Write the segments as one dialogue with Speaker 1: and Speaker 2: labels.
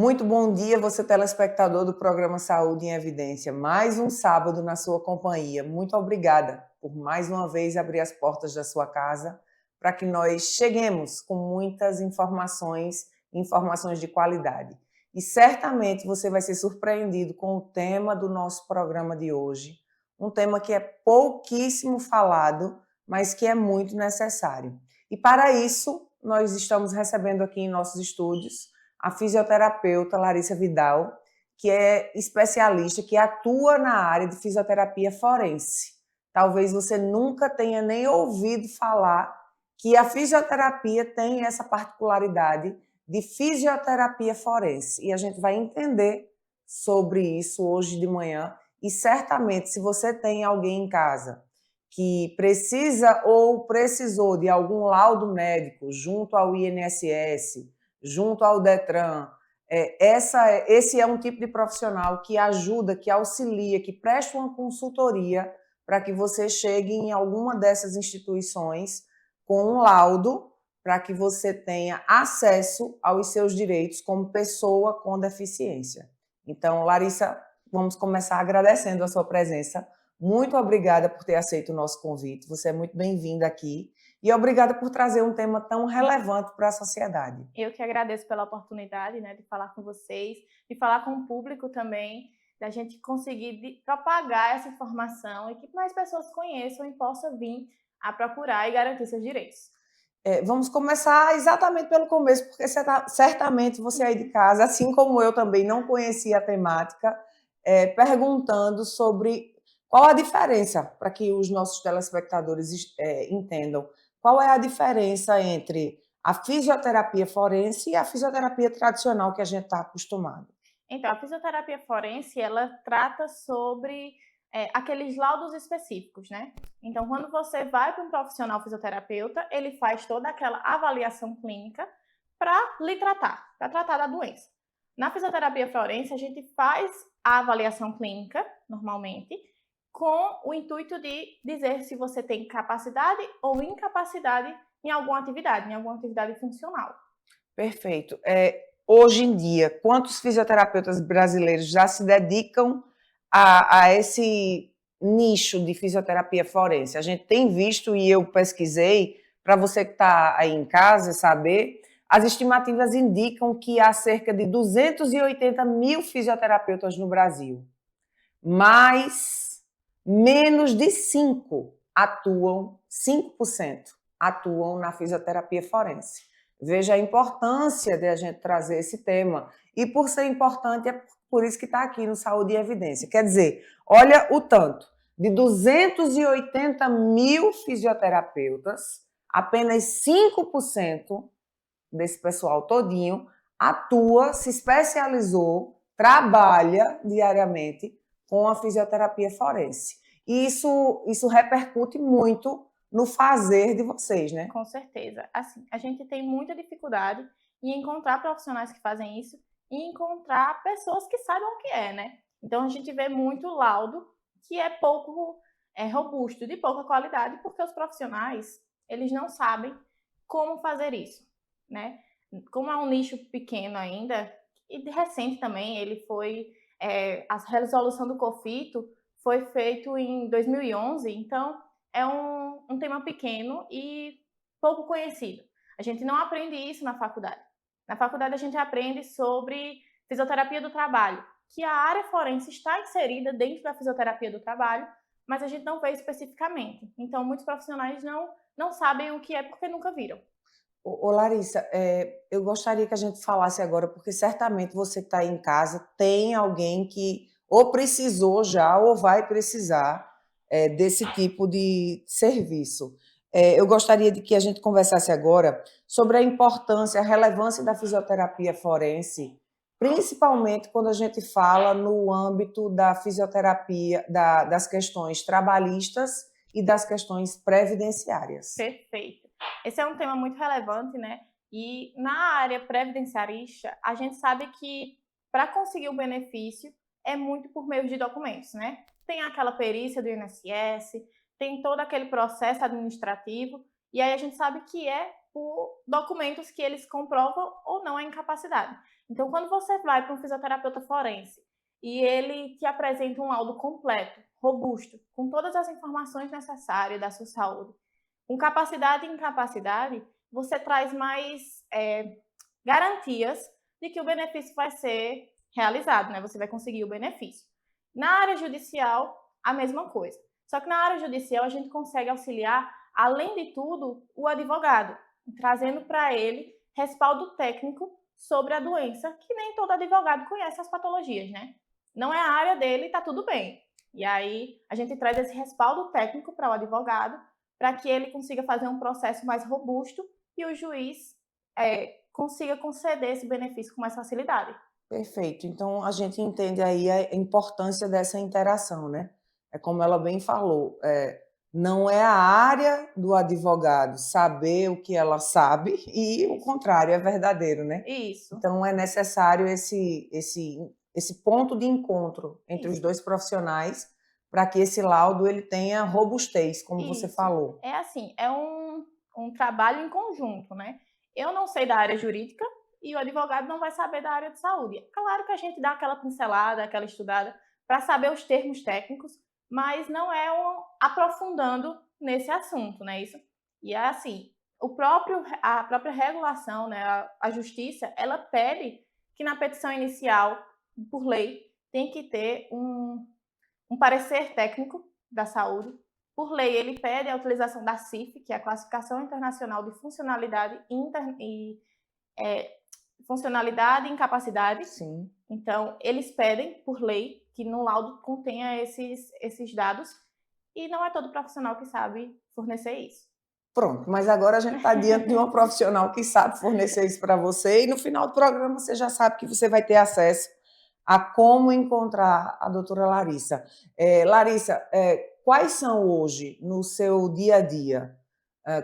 Speaker 1: Muito bom dia, você telespectador do programa Saúde em Evidência. Mais um sábado na sua companhia. Muito obrigada por mais uma vez abrir as portas da sua casa para que nós cheguemos com muitas informações de qualidade. E certamente você vai ser surpreendido com o tema do nosso programa de hoje, um tema que é pouquíssimo falado, mas que é muito necessário. E para isso, nós estamos recebendo aqui em nossos estúdios a fisioterapeuta Larissa Vidal, que é especialista, que atua na área de fisioterapia forense. Talvez você nunca tenha nem ouvido falar que a fisioterapia tem essa particularidade de fisioterapia forense. E a gente vai entender sobre isso hoje de manhã. E certamente, se você tem alguém em casa que precisa ou precisou de algum laudo médico junto ao INSS, junto ao Detran, esse é um tipo de profissional que ajuda, que auxilia, que presta uma consultoria para que você chegue em alguma dessas instituições com um laudo para que você tenha acesso aos seus direitos como pessoa com deficiência. Então, Larissa, vamos começar agradecendo a sua presença. Muito obrigada por ter aceito o nosso convite. Você é muito bem-vinda aqui. E obrigada por trazer um tema tão relevante para a sociedade.
Speaker 2: Eu que agradeço pela oportunidade, de falar com vocês, de falar com o público também, da gente conseguir propagar essa informação e que mais pessoas conheçam e possam vir a procurar e garantir seus direitos.
Speaker 1: Vamos começar exatamente pelo começo, porque certamente você aí de casa, assim como eu também não conhecia a temática, perguntando sobre qual a diferença, para que os nossos telespectadores entendam, qual é a diferença entre a fisioterapia forense e a fisioterapia tradicional que a gente está acostumado.
Speaker 2: Então, a fisioterapia forense, ela trata sobre aqueles laudos específicos, né? Então, quando você vai para um profissional fisioterapeuta, ele faz toda aquela avaliação clínica para lhe tratar, para tratar da doença. Na fisioterapia forense, a gente faz a avaliação clínica, normalmente, com o intuito de dizer se você tem capacidade ou incapacidade em alguma atividade funcional.
Speaker 1: Perfeito. Hoje em dia, quantos fisioterapeutas brasileiros já se dedicam a esse nicho de fisioterapia forense? A gente tem visto, e eu pesquisei, para você que está aí em casa saber, as estimativas indicam que há cerca de 280 mil fisioterapeutas no Brasil, mas menos de 5% atuam na fisioterapia forense. Veja a importância de a gente trazer esse tema. E por ser importante, é por isso que está aqui no Saúde e Evidência. Quer dizer, olha o tanto. De 280 mil fisioterapeutas, apenas 5% desse pessoal todinho atua, se especializou, trabalha diariamente com a fisioterapia forense. E isso repercute muito no fazer de vocês, né?
Speaker 2: Com certeza. Assim, a gente tem muita dificuldade em encontrar profissionais que fazem isso e encontrar pessoas que saibam o que é, né? Então a gente vê muito laudo que é pouco robusto, de pouca qualidade, porque os profissionais, eles não sabem como fazer isso, né? Como é um nicho pequeno ainda, e recente também, ele foi, a resolução do COFITO foi feito em 2011, então é um tema pequeno e pouco conhecido. A gente não aprende isso na faculdade. Na faculdade a gente aprende sobre fisioterapia do trabalho, que a área forense está inserida dentro da fisioterapia do trabalho, mas a gente não vê especificamente. Então, muitos profissionais não sabem o que é porque nunca viram.
Speaker 1: Ô Larissa, eu gostaria que a gente falasse agora, porque certamente você que está aí em casa tem alguém que ou precisou já ou vai precisar desse tipo de serviço. Eu gostaria de que a gente conversasse agora sobre a importância, a relevância da fisioterapia forense, principalmente quando a gente fala no âmbito da fisioterapia, das questões trabalhistas e das questões previdenciárias.
Speaker 2: Perfeito. Esse é um tema muito relevante, né? E na área previdenciarista, a gente sabe que para conseguir o benefício é muito por meio de documentos, né? Tem aquela perícia do INSS, tem todo aquele processo administrativo, e aí a gente sabe que é por documentos que eles comprovam ou não a incapacidade. Então, quando você vai para um fisioterapeuta forense e ele te apresenta um laudo completo, robusto, com todas as informações necessárias da sua saúde, com capacidade e incapacidade, você traz mais garantias de que o benefício vai ser realizado, né? Você vai conseguir o benefício. Na área judicial, a mesma coisa. Só que na área judicial a gente consegue auxiliar, além de tudo, o advogado, trazendo para ele respaldo técnico sobre a doença, que nem todo advogado conhece as patologias, né? Não é a área dele, tá tudo bem. E aí a gente traz esse respaldo técnico para o advogado, para que ele consiga fazer um processo mais robusto e o juiz consiga conceder esse benefício com mais facilidade.
Speaker 1: Perfeito. Então, a gente entende aí a importância dessa interação, né? É como ela bem falou, não é a área do advogado saber o que ela sabe e o contrário é verdadeiro, né?
Speaker 2: Isso.
Speaker 1: Então, é necessário esse ponto de encontro entre os
Speaker 2: Isso.
Speaker 1: dois profissionais para que esse laudo ele tenha robustez, como você
Speaker 2: Isso.
Speaker 1: falou.
Speaker 2: É assim, é um trabalho em conjunto, né? Eu não sei da área jurídica e o advogado não vai saber da área de saúde. Claro que a gente dá aquela pincelada, aquela estudada para saber os termos técnicos, mas não é aprofundando nesse assunto, né? Isso. E é assim, a própria regulação, né, a justiça, ela pede que na petição inicial, por lei, tem que ter um parecer técnico da saúde. Por lei, ele pede a utilização da CIF, que é a Classificação Internacional de Funcionalidade Funcionalidade e Incapacidade.
Speaker 1: Sim.
Speaker 2: Então, eles pedem, por lei, que no laudo contenha esses dados, e não é todo profissional que sabe fornecer isso.
Speaker 1: Pronto, mas agora a gente está diante de uma profissional que sabe fornecer isso para você e no final do programa você já sabe que você vai ter acesso a como encontrar a doutora Larissa. Larissa, quais são hoje, no seu dia a dia,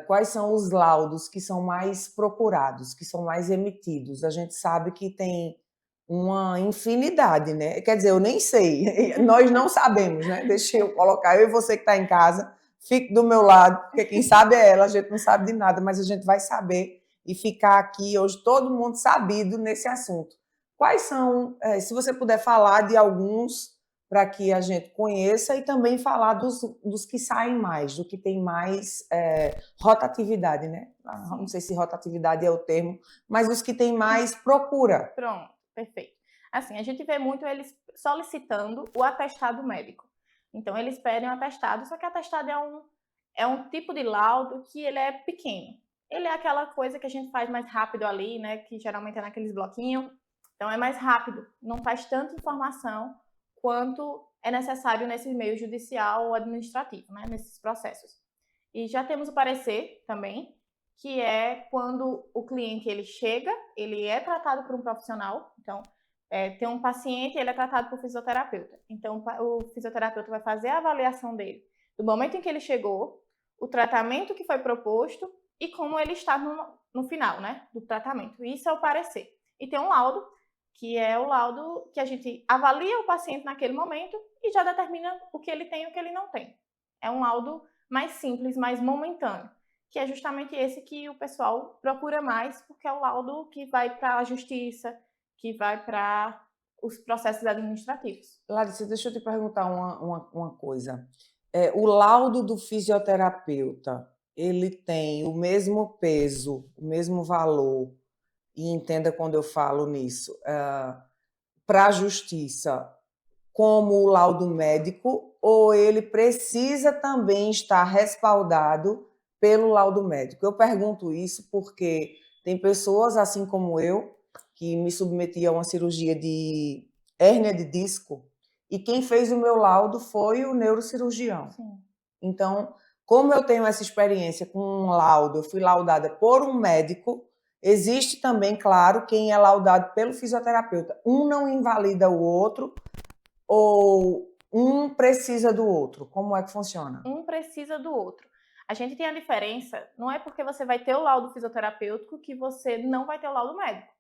Speaker 1: quais são os laudos que são mais procurados, que são mais emitidos? A gente sabe que tem uma infinidade, né? Quer dizer, eu nem sei, nós não sabemos, né? Deixa eu colocar, eu e você que está em casa, fique do meu lado, porque quem sabe é ela, a gente não sabe de nada, mas a gente vai saber e ficar aqui hoje todo mundo sabido nesse assunto. Quais são, se você puder falar de alguns para que a gente conheça e também falar dos que saem mais, do que tem mais rotatividade, né? Não sei se rotatividade é o termo, mas os que tem mais procura.
Speaker 2: Pronto, perfeito. Assim, a gente vê muito eles solicitando o atestado médico. Então, eles pedem um atestado, só que atestado é um tipo de laudo que ele é pequeno. Ele é aquela coisa que a gente faz mais rápido ali, né? Que geralmente é naqueles bloquinhos. Então, é mais rápido, não faz tanta informação quanto é necessário nesse meio judicial ou administrativo, né? Nesses processos. E já temos o parecer também, que é quando o cliente ele chega, ele é tratado por um profissional. Então, tem um paciente, ele é tratado por fisioterapeuta. Então, o fisioterapeuta vai fazer a avaliação dele do momento em que ele chegou, o tratamento que foi proposto e como ele está no final, né, do tratamento. Isso é o parecer. E tem um laudo, que é o laudo que a gente avalia o paciente naquele momento e já determina o que ele tem e o que ele não tem. É um laudo mais simples, mais momentâneo, que é justamente esse que o pessoal procura mais, porque é o laudo que vai para a justiça, que vai para os processos administrativos.
Speaker 1: Larissa, deixa eu te perguntar uma coisa. O laudo do fisioterapeuta, ele tem o mesmo peso, o mesmo valor, e entenda quando eu falo nisso, para a justiça, como o laudo médico, ou ele precisa também estar respaldado pelo laudo médico? Eu pergunto isso porque tem pessoas, assim como eu, que me submeti a uma cirurgia de hérnia de disco, e quem fez o meu laudo foi o neurocirurgião.
Speaker 2: Sim.
Speaker 1: Então, como eu tenho essa experiência com um laudo, eu fui laudada por um médico, existe também, claro, quem é laudado pelo fisioterapeuta. Um não invalida o outro, ou um precisa do outro? Como é que funciona?
Speaker 2: Um precisa do outro. A gente tem a diferença, não é porque você vai ter o laudo fisioterapêutico que você não vai ter o laudo médico.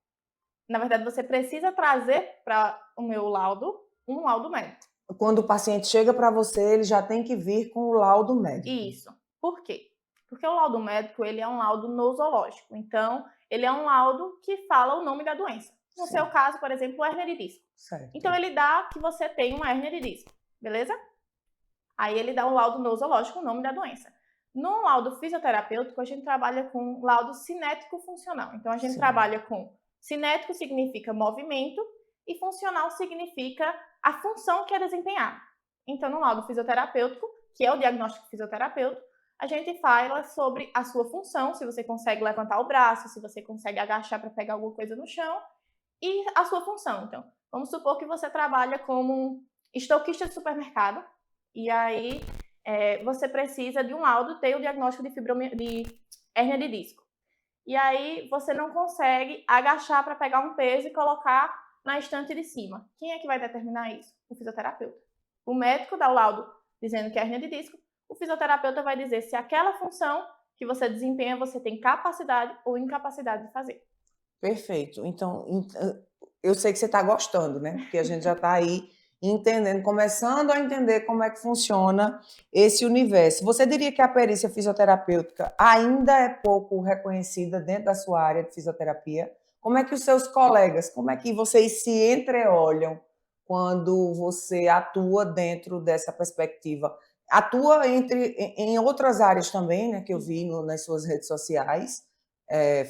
Speaker 2: Na verdade, você precisa trazer para o meu laudo um laudo médico.
Speaker 1: Quando o paciente chega para você, ele já tem que vir com o laudo médico.
Speaker 2: Isso. Por quê? Porque o laudo médico, ele é um laudo nosológico. Então, ele é um laudo que fala o nome da doença. No seu caso, por exemplo, hérnia de disco.
Speaker 1: Certo.
Speaker 2: Então, ele dá que você tem uma hérnia de disco, beleza? Aí ele dá um laudo nosológico, o nome da doença. No laudo fisioterapêutico, a gente trabalha com laudo cinético funcional. Então, a gente trabalha com cinético significa movimento e funcional significa a função que é desempenhada. Então, no laudo fisioterapêutico, que é o diagnóstico fisioterapêutico, a gente fala sobre a sua função, se você consegue levantar o braço, se você consegue agachar para pegar alguma coisa no chão, e a sua função. Então, vamos supor que você trabalha como um estoquista de supermercado, e aí você precisa de um laudo ter o diagnóstico de hérnia de disco. E aí você não consegue agachar para pegar um peso e colocar na estante de cima. Quem é que vai determinar isso? O fisioterapeuta. O médico dá o laudo dizendo que é hérnia de disco, o fisioterapeuta vai dizer se aquela função que você desempenha você tem capacidade ou incapacidade de fazer.
Speaker 1: Perfeito. Então, eu sei que você está gostando, né? Porque a gente já está aí entendendo, começando a entender como é que funciona esse universo. Você diria que a perícia fisioterapêutica ainda é pouco reconhecida dentro da sua área de fisioterapia? Como é que os seus colegas, como é que vocês se entreolham quando você atua dentro dessa perspectiva? Atua em outras áreas também, né, que eu vi nas suas redes sociais,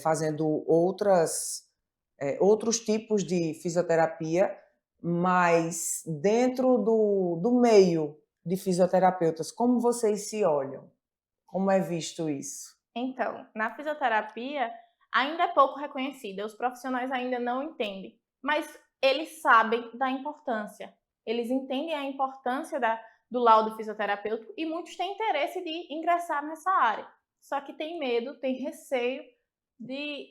Speaker 1: fazendo outros tipos de fisioterapia, mas dentro do meio de fisioterapeutas, como vocês se olham? Como é visto isso?
Speaker 2: Então, na fisioterapia, ainda é pouco reconhecida, os profissionais ainda não entendem, mas eles sabem da importância, eles entendem a importância do laudo fisioterapêutico e muitos têm interesse de ingressar nessa área, só que tem medo, tem receio de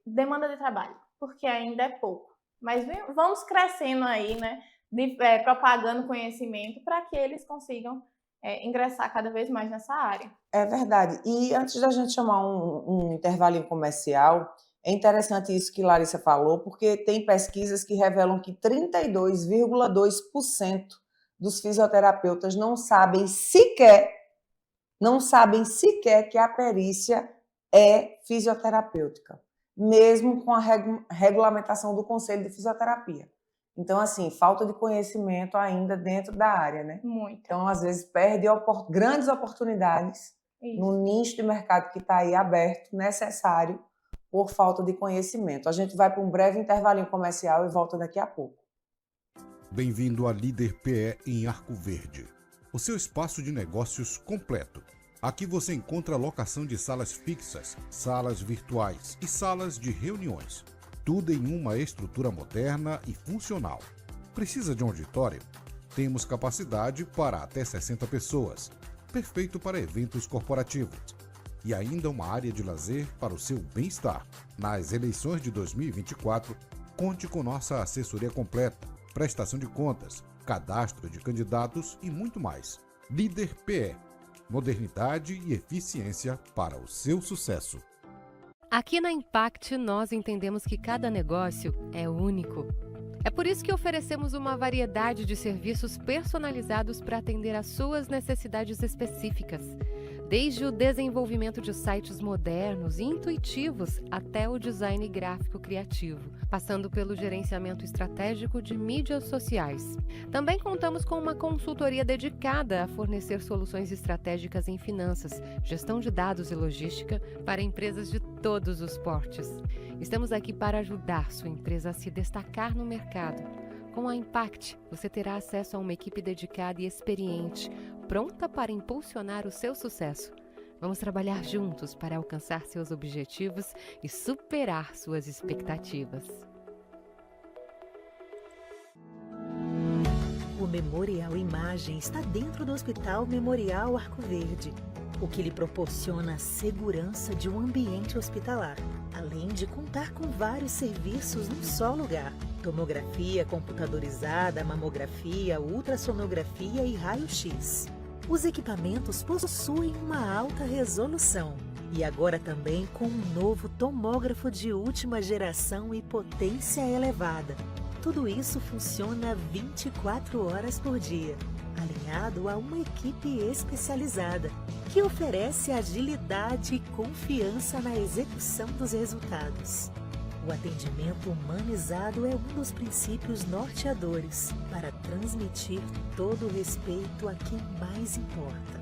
Speaker 2: demanda de trabalho, porque ainda é pouco. Mas vamos crescendo aí, né, propagando conhecimento para que eles consigam ingressar cada vez mais nessa área.
Speaker 1: É verdade. E antes da gente chamar um intervalinho comercial, é interessante isso que Larissa falou, porque tem pesquisas que revelam que 32,2% dos fisioterapeutas não sabem sequer que a perícia é fisioterapêutica, mesmo com a regulamentação do Conselho de Fisioterapia. Então, assim, falta de conhecimento ainda dentro da área, né?
Speaker 2: Muito.
Speaker 1: Então, às vezes, perde grandes oportunidades no nicho de mercado que está aí aberto, necessário, por falta de conhecimento. A gente vai para um breve intervalinho comercial e volta daqui a pouco.
Speaker 3: Bem-vindo à Líder PE em Arco Verde, o seu espaço de negócios completo. Aqui você encontra locação de salas fixas, salas virtuais e salas de reuniões. Tudo em uma estrutura moderna e funcional. Precisa de um auditório? Temos capacidade para até 60 pessoas. Perfeito para eventos corporativos. E ainda uma área de lazer para o seu bem-estar. Nas eleições de 2024, conte com nossa assessoria completa, prestação de contas, cadastro de candidatos e muito mais. Líder PE. Modernidade e eficiência para o seu sucesso.
Speaker 4: Aqui na Impact, nós entendemos que cada negócio é único. É por isso que oferecemos uma variedade de serviços personalizados para atender às suas necessidades específicas. Desde o desenvolvimento de sites modernos e intuitivos até o design gráfico criativo, passando pelo gerenciamento estratégico de mídias sociais. Também contamos com uma consultoria dedicada a fornecer soluções estratégicas em finanças, gestão de dados e logística para empresas de todos os portes. Estamos aqui para ajudar sua empresa a se destacar no mercado. Com a Impact, você terá acesso a uma equipe dedicada e experiente, pronta para impulsionar o seu sucesso. Vamos trabalhar juntos para alcançar seus objetivos e superar suas expectativas.
Speaker 5: O Memorial Imagem está dentro do Hospital Memorial Arco Verde, o que lhe proporciona a segurança de um ambiente hospitalar, além de contar com vários serviços num só lugar: tomografia computadorizada, mamografia, ultrassonografia e raio-x. Os equipamentos possuem uma alta resolução e agora também com um novo tomógrafo de última geração e potência elevada. Tudo isso funciona 24 horas por dia. alinhado a uma equipe especializada, que oferece agilidade e confiança na execução dos resultados. O atendimento humanizado é um dos princípios norteadores para transmitir todo o respeito a quem mais importa.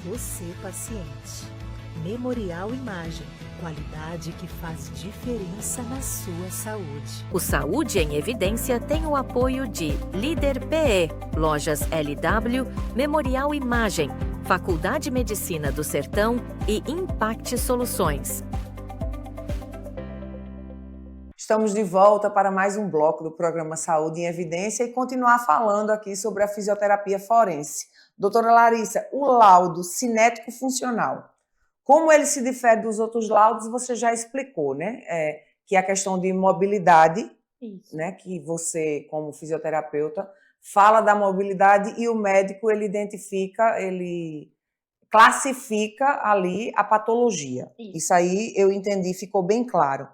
Speaker 5: Você, paciente. Memorial Imagem. Qualidade que faz diferença na sua saúde.
Speaker 6: O Saúde em Evidência tem o apoio de Líder PE, Lojas LW, Memorial Imagem, Faculdade de Medicina do Sertão e Impact Soluções.
Speaker 1: Estamos de volta para mais um bloco do programa Saúde em Evidência e continuar falando aqui sobre a fisioterapia forense. Doutora Larissa, o laudo cinético funcional, como ele se difere dos outros laudos, você já explicou, né? Que é a questão de mobilidade, né? Que você, como fisioterapeuta, fala da mobilidade e o médico, ele identifica, ele classifica ali a patologia. Isso aí eu entendi, ficou bem claro.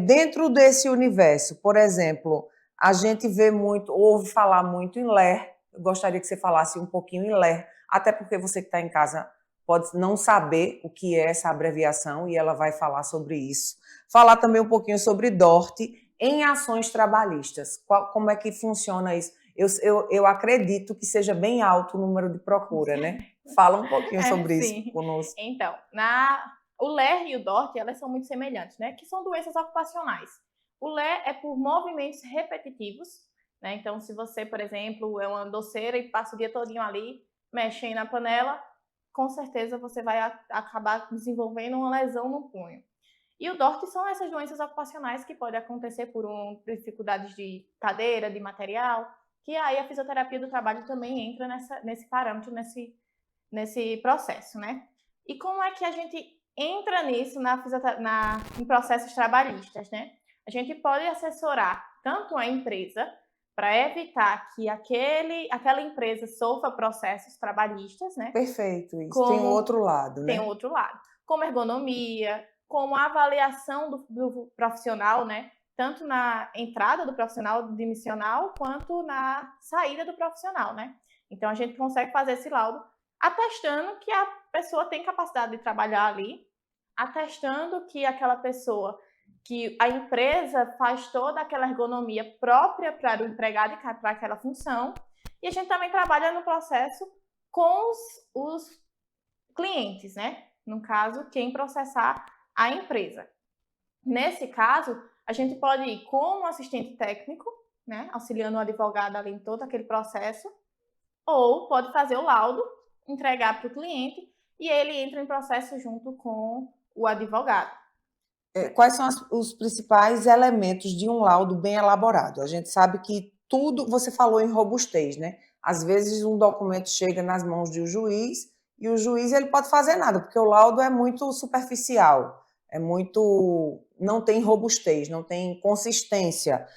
Speaker 1: Dentro desse universo, por exemplo, a gente vê muito, ouve falar muito em LER, eu gostaria que você falasse um pouquinho em LER, até porque você que está em casa pode não saber o que é essa abreviação e ela vai falar sobre isso. Falar também um pouquinho sobre DORT em ações trabalhistas. Como é que funciona isso? Eu acredito que seja bem alto o número de procura, né? Fala um pouquinho sobre isso conosco.
Speaker 2: Então, o LER e o DORT, elas são muito semelhantes, né? Que são doenças ocupacionais. O LER é por movimentos repetitivos, né? Então, se você, por exemplo, é uma doceira e passa o dia todinho ali, mexendo na panela, com certeza você vai acabar desenvolvendo uma lesão no punho. E o DORT são essas doenças ocupacionais que podem acontecer por dificuldades de cadeira, de material, que aí a fisioterapia do trabalho também entra nesse parâmetro, nesse processo, né? E como é que a gente entra nisso em processos trabalhistas, né? A gente pode assessorar tanto a empresa para evitar que aquela empresa sofra processos trabalhistas, né?
Speaker 1: Perfeito, isso. Tem um outro lado, né?
Speaker 2: Tem outro lado. Como ergonomia, como a avaliação do profissional, né? Tanto na entrada do profissional dimissional, quanto na saída do profissional, né? Então, a gente consegue fazer esse laudo atestando que a pessoa tem capacidade de trabalhar ali, atestando que aquela pessoa, que a empresa faz toda aquela ergonomia própria para o empregado e para aquela função. E a gente também trabalha no processo com os clientes, né? No caso, quem processar a empresa. Nesse caso, a gente pode ir como assistente técnico, né? Auxiliando o advogado ali em todo aquele processo, ou pode fazer o laudo, entregar para o cliente e ele entra em processo junto com o advogado.
Speaker 1: Quais são os principais elementos de um laudo bem elaborado? A gente sabe que tudo, você falou em robustez, né? Às vezes um documento chega nas mãos de um juiz e o juiz ele pode fazer nada, porque o laudo é muito superficial, não tem robustez, não tem consistência.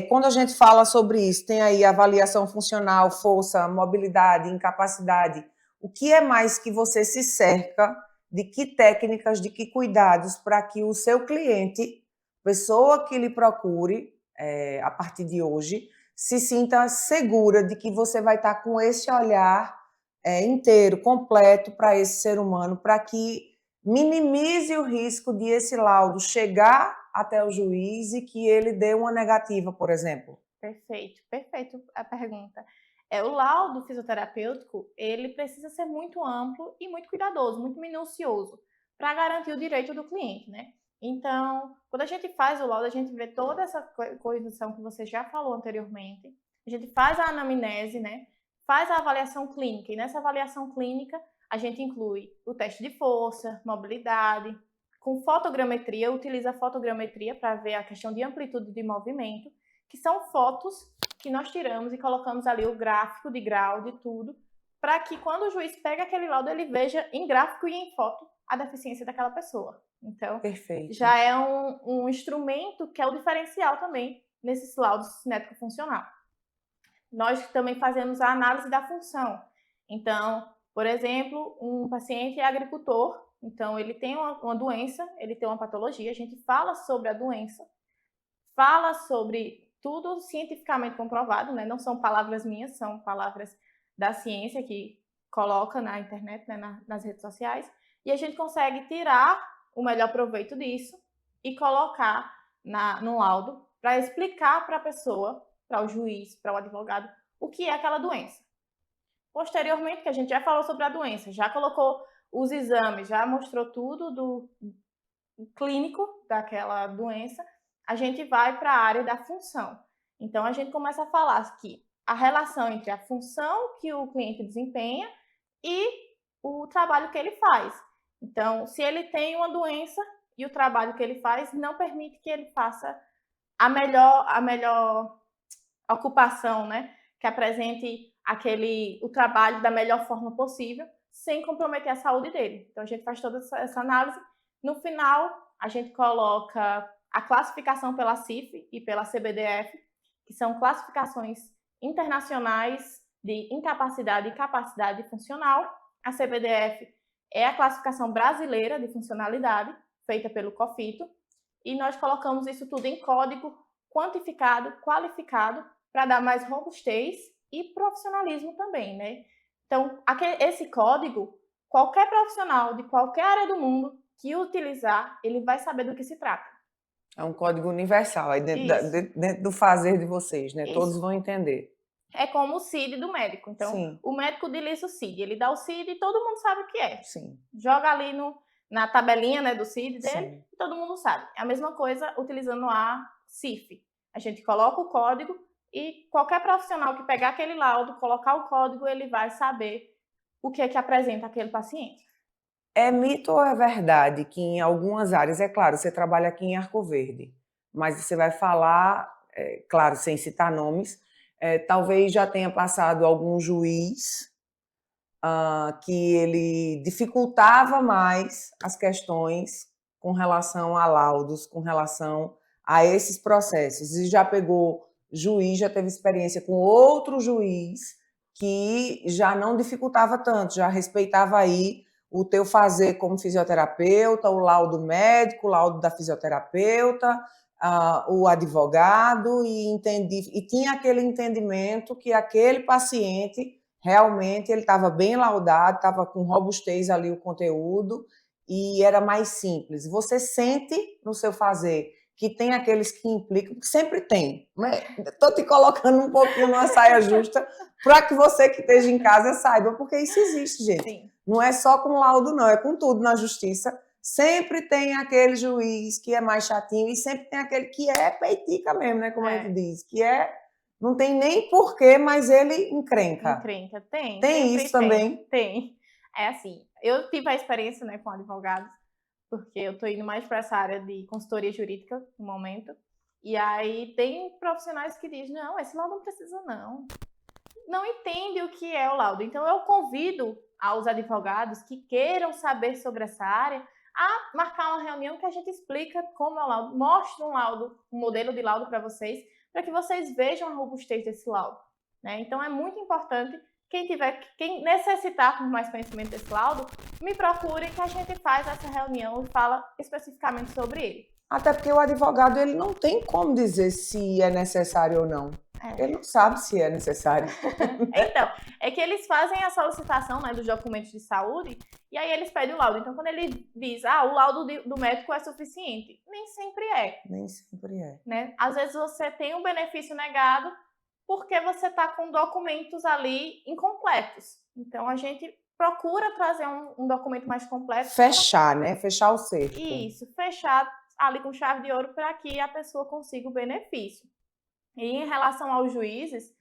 Speaker 1: Quando a gente fala sobre isso, tem aí avaliação funcional, força, mobilidade, incapacidade. O que é mais que você se cerca de que técnicas, de que cuidados para que o seu cliente, pessoa que lhe procure a partir de hoje, se sinta segura de que você vai estar com esse olhar inteiro, completo para esse ser humano, para que minimize o risco de esse laudo chegar até o juiz e que ele dê uma negativa, por exemplo.
Speaker 2: Perfeito a pergunta. O laudo fisioterapêutico, ele precisa ser muito amplo e muito cuidadoso, muito minucioso, para garantir o direito do cliente, né? Então, quando a gente faz o laudo, a gente vê toda essa condição que você já falou anteriormente, a gente faz a anamnese, né? Faz a avaliação clínica, e nessa avaliação clínica, a gente inclui o teste de força, mobilidade, com fotogrametria, utiliza a fotogrametria para ver a questão de amplitude de movimento, que são fotos que nós tiramos e colocamos ali o gráfico de grau de tudo, para que quando o juiz pega aquele laudo, ele veja em gráfico e em foto a deficiência daquela pessoa. Então,
Speaker 1: perfeito.
Speaker 2: Já é um instrumento que é o diferencial também nesses laudos cinético-funcional. Nós também fazemos a análise da função. Então, por exemplo, um paciente é agricultor, então ele tem uma doença, ele tem uma patologia, a gente fala sobre a doença, fala sobre tudo cientificamente comprovado, né? Não são palavras minhas, são palavras da ciência que coloca na internet, né, nas redes sociais, e a gente consegue tirar o melhor proveito disso e colocar no laudo para explicar para a pessoa, para o juiz, para o advogado, o que é aquela doença. Posteriormente, que a gente já falou sobre a doença, já colocou os exames, já mostrou tudo do clínico daquela doença, a gente vai para a área da função. Então, a gente começa a falar que a relação entre a função que o cliente desempenha e o trabalho que ele faz. Então, se ele tem uma doença e o trabalho que ele faz não permite que ele faça a melhor ocupação, né? Que apresente o trabalho da melhor forma possível, sem comprometer a saúde dele. Então, a gente faz toda essa análise. No final, a gente coloca a classificação pela CIF e pela CBDF, que são classificações internacionais de incapacidade e capacidade funcional. A CBDF é a classificação brasileira de funcionalidade, feita pelo COFITO, e nós colocamos isso tudo em código quantificado, qualificado, para dar mais robustez e profissionalismo também, né? Então, esse código, qualquer profissional de qualquer área do mundo que utilizar, ele vai saber do que se trata.
Speaker 1: É um código universal, aí dentro do fazer de vocês, né? Isso. Todos vão entender.
Speaker 2: É como o CID do médico. Então, sim, o médico utiliza o CID, ele dá o CID e todo mundo sabe o que é.
Speaker 1: Sim.
Speaker 2: Joga ali na tabelinha, né, do CID dele,
Speaker 1: sim,
Speaker 2: e todo mundo sabe. É a mesma coisa utilizando a CIF. A gente coloca o código e qualquer profissional que pegar aquele laudo, colocar o código, ele vai saber o que é que apresenta aquele paciente.
Speaker 1: É mito ou é verdade que em algumas áreas, é claro, você trabalha aqui em Arco Verde, mas você vai falar, claro, sem citar nomes, talvez já tenha passado algum juiz que ele dificultava mais as questões com relação a laudos, com relação a esses processos. E já pegou juiz, já teve experiência com outro juiz que já não dificultava tanto, já respeitava aí o teu fazer como fisioterapeuta, o laudo médico, o laudo da fisioterapeuta, o advogado, e tinha aquele entendimento que aquele paciente realmente ele estava bem laudado, estava com robustez ali o conteúdo e era mais simples. Você sente no seu fazer que tem aqueles que implicam, porque sempre tem. Estou te colocando um pouquinho numa saia justa para que você que esteja em casa saiba, porque isso existe, gente.
Speaker 2: Sim.
Speaker 1: Não é só com laudo, não, é com tudo na justiça. Sempre tem aquele juiz que é mais chatinho e sempre tem aquele que é peitica mesmo, né? Como a gente diz, que não tem nem porquê, mas ele encrenca.
Speaker 2: Encrenca, tem.
Speaker 1: Tem isso também?
Speaker 2: Tem. É assim, eu tive a experiência, né, com advogados, porque eu estou indo mais para essa área de consultoria jurídica no momento, e aí tem profissionais que dizem, não, esse laudo não precisa não entende o que é o laudo. Então eu convido aos advogados que queiram saber sobre essa área a marcar uma reunião que a gente explica como é o laudo, mostra um modelo de laudo para vocês, para que vocês vejam a robustez desse laudo, né? Então é muito importante, quem necessitar por mais conhecimento desse laudo, me procure que a gente faz essa reunião e fala especificamente sobre ele.
Speaker 1: Até porque o advogado ele não tem como dizer se é necessário ou não. Ele não sabe se é necessário.
Speaker 2: Então, é que eles fazem a solicitação, né, dos documentos de saúde e aí eles pedem o laudo. Então, quando ele diz, o laudo do médico é suficiente, nem sempre é.
Speaker 1: Nem sempre é.
Speaker 2: Né? Às vezes você tem um benefício negado porque você está com documentos ali incompletos. Então, a gente procura trazer um documento mais completo.
Speaker 1: Fechar, né? Fechar o cerco.
Speaker 2: Isso, fechar ali com chave de ouro para que a pessoa consiga o benefício. E em relação aos juízes,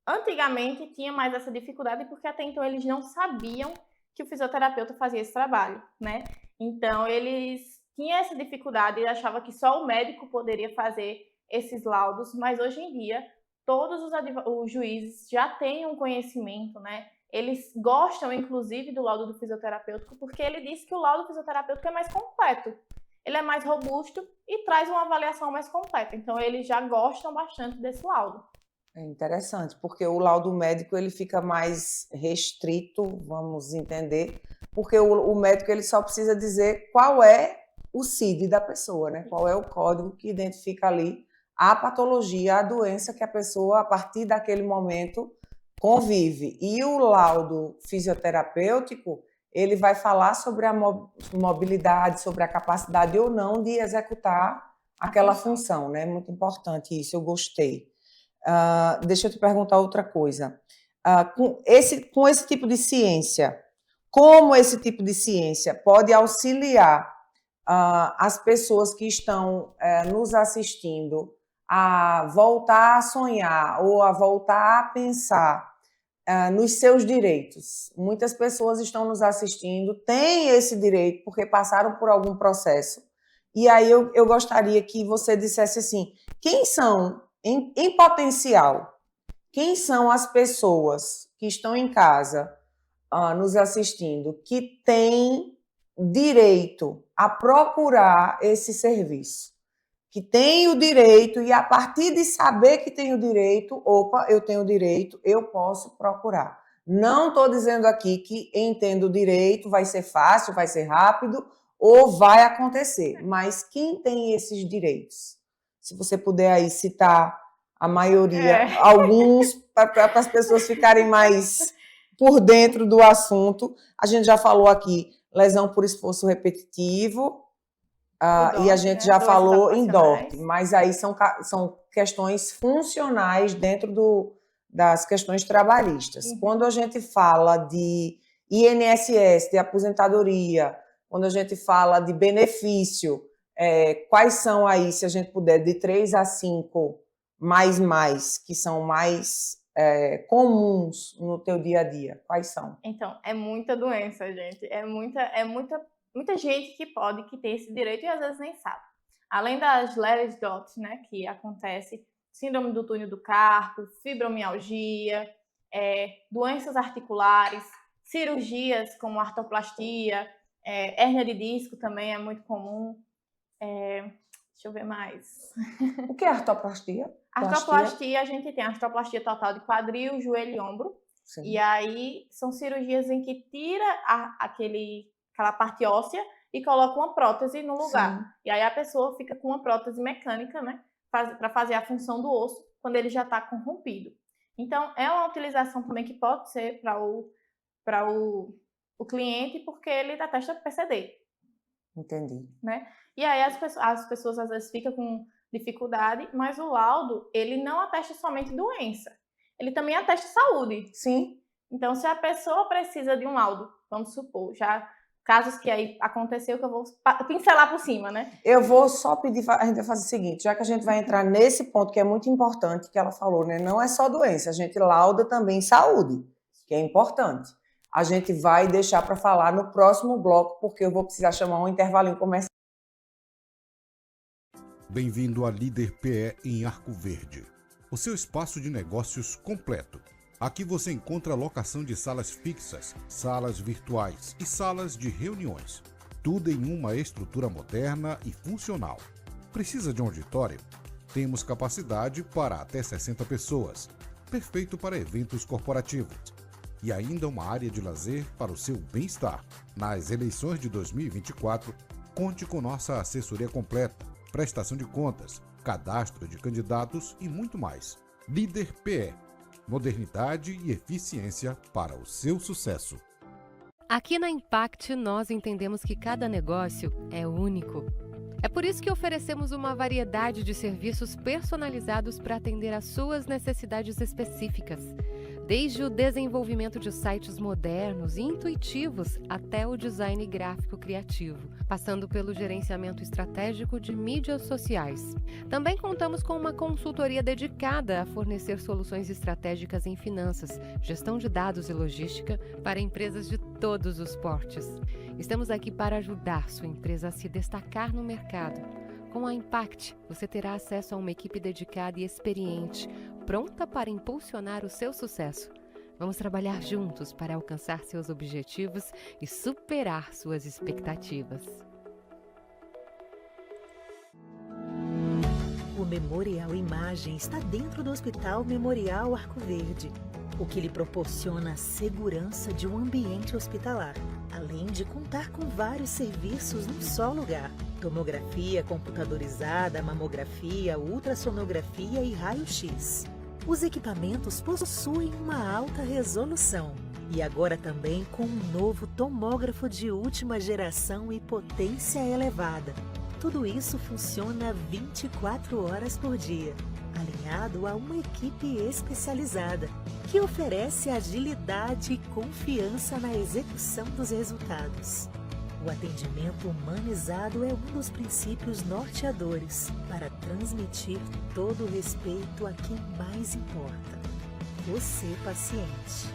Speaker 2: antigamente tinha mais essa dificuldade porque até então eles não sabiam que o fisioterapeuta fazia esse trabalho, né? Então eles tinham essa dificuldade e achavam que só o médico poderia fazer esses laudos, mas hoje em dia todos os juízes já têm um conhecimento, né? Eles gostam, inclusive, do laudo do fisioterapêutico porque ele diz que o laudo fisioterapêutico é mais completo. Ele é mais robusto e traz uma avaliação mais completa. Então, eles já gostam bastante desse laudo.
Speaker 1: É interessante, porque o laudo médico ele fica mais restrito, vamos entender, porque o médico ele só precisa dizer qual é o CID da pessoa, né? Qual é o código que identifica ali a patologia, a doença que a pessoa, a partir daquele momento, convive. E o laudo fisioterapêutico, ele vai falar sobre a mobilidade, sobre a capacidade ou não de executar aquela função, né? Muito importante isso, eu gostei. Deixa eu te perguntar outra coisa. Com esse tipo de ciência, como esse tipo de ciência pode auxiliar as pessoas que estão nos assistindo a voltar a sonhar ou a voltar a pensar nos seus direitos? Muitas pessoas estão nos assistindo, têm esse direito porque passaram por algum processo. E aí eu gostaria que você dissesse assim, quem são, em potencial, quem são as pessoas que estão em casa nos assistindo que têm direito a procurar esse serviço? Que tem o direito e a partir de saber que tem o direito, opa, eu tenho direito, eu posso procurar. Não estou dizendo aqui que entendo o direito, vai ser fácil, vai ser rápido ou vai acontecer, mas quem tem esses direitos? Se você puder aí citar a maioria, alguns, para as pessoas ficarem mais por dentro do assunto. A gente já falou aqui, lesão por esforço repetitivo, e a gente já falou em DORT, mas aí são questões funcionais dentro das questões trabalhistas. Quando a gente fala de INSS, de aposentadoria, quando a gente fala de benefício, quais são aí, se a gente puder, de 3 a 5 mais, que são mais comuns no teu dia a dia? Quais são?
Speaker 2: Então, é muita doença, gente. É muita gente que tem esse direito e às vezes nem sabe. Além das leves DOTs, né, que acontece, síndrome do túnel do carpo, fibromialgia, doenças articulares, cirurgias como artroplastia, hérnia de disco também é muito comum. Deixa eu ver mais.
Speaker 1: O que é artroplastia?
Speaker 2: Artroplastia, a gente tem artroplastia total de quadril, joelho e ombro. Sim. E aí são cirurgias em que tira aquela parte óssea e coloca uma prótese no lugar. Sim. E aí a pessoa fica com uma prótese mecânica, né, para fazer a função do osso quando ele já está corrompido. Então, é uma utilização também que pode ser para o cliente, porque ele atesta PCD.
Speaker 1: Entendi.
Speaker 2: Né? E aí as pessoas às vezes ficam com dificuldade, mas o laudo, ele não atesta somente doença, ele também atesta saúde.
Speaker 1: Sim.
Speaker 2: Então, se a pessoa precisa de um laudo, vamos supor, já casos que aí aconteceu, que eu vou pincelar por cima, né?
Speaker 1: Eu vou só pedir, a gente vai fazer o seguinte, já que a gente vai entrar nesse ponto que é muito importante, que ela falou, né? Não é só doença, a gente lauda também saúde, que é importante. A gente vai deixar para falar no próximo bloco, porque eu vou precisar chamar um intervalinho comercial.
Speaker 3: Bem-vindo à Líder PE em Arco Verde, o seu espaço de negócios completo. Aqui você encontra a locação de salas fixas, salas virtuais e salas de reuniões. Tudo em uma estrutura moderna e funcional. Precisa de um auditório? Temos capacidade para até 60 pessoas. Perfeito para eventos corporativos. E ainda uma área de lazer para o seu bem-estar. Nas eleições de 2024, conte com nossa assessoria completa, prestação de contas, cadastro de candidatos e muito mais. Líder PE. Modernidade e eficiência para o seu sucesso.
Speaker 4: Aqui na Impact, nós entendemos que cada negócio é único. É por isso que oferecemos uma variedade de serviços personalizados para atender às suas necessidades específicas. Desde o desenvolvimento de sites modernos e intuitivos até o design gráfico criativo, passando pelo gerenciamento estratégico de mídias sociais. Também contamos com uma consultoria dedicada a fornecer soluções estratégicas em finanças, gestão de dados e logística para empresas de todos os portes. Estamos aqui para ajudar sua empresa a se destacar no mercado. Com a Impact, você terá acesso a uma equipe dedicada e experiente, pronta para impulsionar o seu sucesso. Vamos trabalhar juntos para alcançar seus objetivos e superar suas expectativas.
Speaker 5: O Memorial Imagem está dentro do Hospital Memorial Arco Verde, o que lhe proporciona a segurança de um ambiente hospitalar, além de contar com vários serviços num só lugar: tomografia computadorizada, mamografia, ultrassonografia e raio-x. Os equipamentos possuem uma alta resolução e agora também com um novo tomógrafo de última geração e potência elevada. Tudo isso funciona 24 horas por dia, alinhado a uma equipe especializada que oferece agilidade e confiança na execução dos resultados. O atendimento humanizado é um dos princípios norteadores para transmitir todo o respeito a quem mais importa. Você, paciente.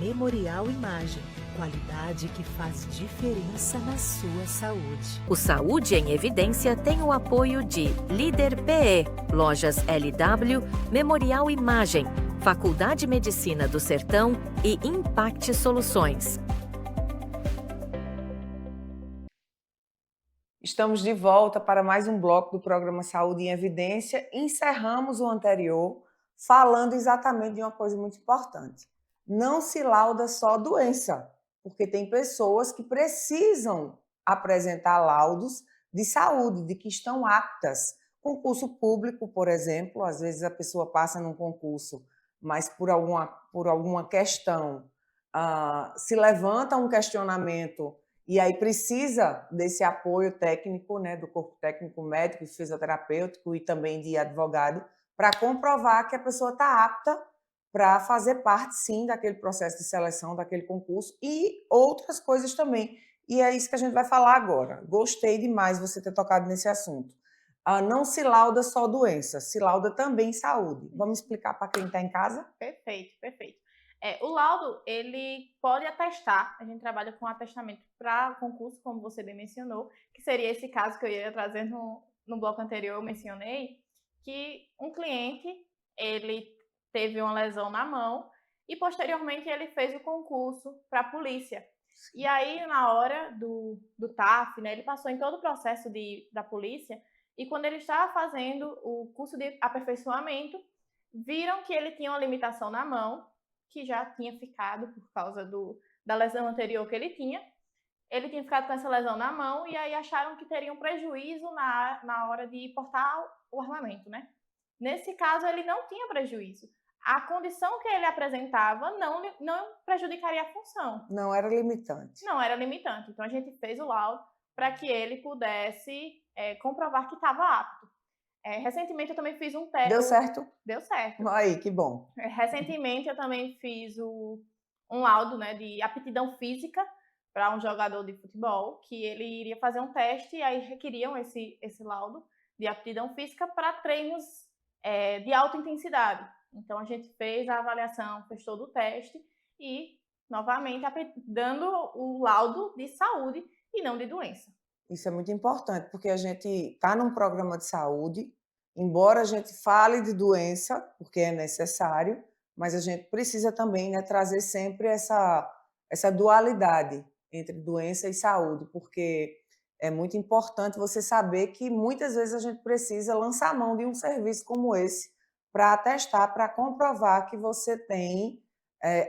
Speaker 5: Memorial Imagem. Qualidade que faz diferença na sua saúde.
Speaker 6: O Saúde em Evidência tem o apoio de Líder PE, Lojas LW, Memorial Imagem, Faculdade de Medicina do Sertão e Impact Soluções.
Speaker 1: Estamos de volta para mais um bloco do programa Saúde em Evidência. Encerramos o anterior falando exatamente de uma coisa muito importante. Não se lauda só doença, porque tem pessoas que precisam apresentar laudos de saúde, de que estão aptas. Concurso público, por exemplo, às vezes a pessoa passa num concurso, mas por alguma questão se levanta um questionamento e aí precisa desse apoio técnico, né, do corpo técnico médico e fisioterapêutico e também de advogado, para comprovar que a pessoa está apta para fazer parte, sim, daquele processo de seleção, daquele concurso e outras coisas também. E é isso que a gente vai falar agora. Gostei demais você ter tocado nesse assunto. Não se lauda só doença, se lauda também saúde. Vamos explicar para quem está em casa?
Speaker 2: Perfeito, perfeito. O laudo, ele pode atestar, a gente trabalha com atestamento para concurso, como você bem mencionou, que seria esse caso que eu ia trazer no bloco anterior, eu mencionei, que um cliente, ele teve uma lesão na mão e posteriormente ele fez o concurso para a polícia. E aí, na hora do TAF, né, ele passou em todo o processo da polícia e quando ele estava fazendo o curso de aperfeiçoamento, viram que ele tinha uma limitação na mão, que já tinha ficado por causa da lesão anterior que ele tinha. Ele tinha ficado com essa lesão na mão e aí acharam que teria um prejuízo na hora de portar o armamento, né? Nesse caso, ele não tinha prejuízo. A condição que ele apresentava não prejudicaria a função.
Speaker 1: Não era limitante.
Speaker 2: Não era limitante. Então, a gente fez o laudo para que ele pudesse comprovar que estava apto. Recentemente, eu também fiz um teste.
Speaker 1: Deu certo?
Speaker 2: Deu certo.
Speaker 1: Aí, que bom.
Speaker 2: Recentemente, eu também fiz um laudo, né, de aptidão física para um jogador de futebol, que ele iria fazer um teste e aí requeriam esse laudo de aptidão física para treinos de alta intensidade. Então, a gente fez a avaliação, fez todo o teste e, novamente, dando o laudo de saúde e não de doença.
Speaker 1: Isso é muito importante, porque a gente está num programa de saúde, embora a gente fale de doença, porque é necessário, mas a gente precisa também, né, trazer sempre essa dualidade entre doença e saúde, porque é muito importante você saber que muitas vezes a gente precisa lançar mão de um serviço como esse para atestar, para comprovar que você tem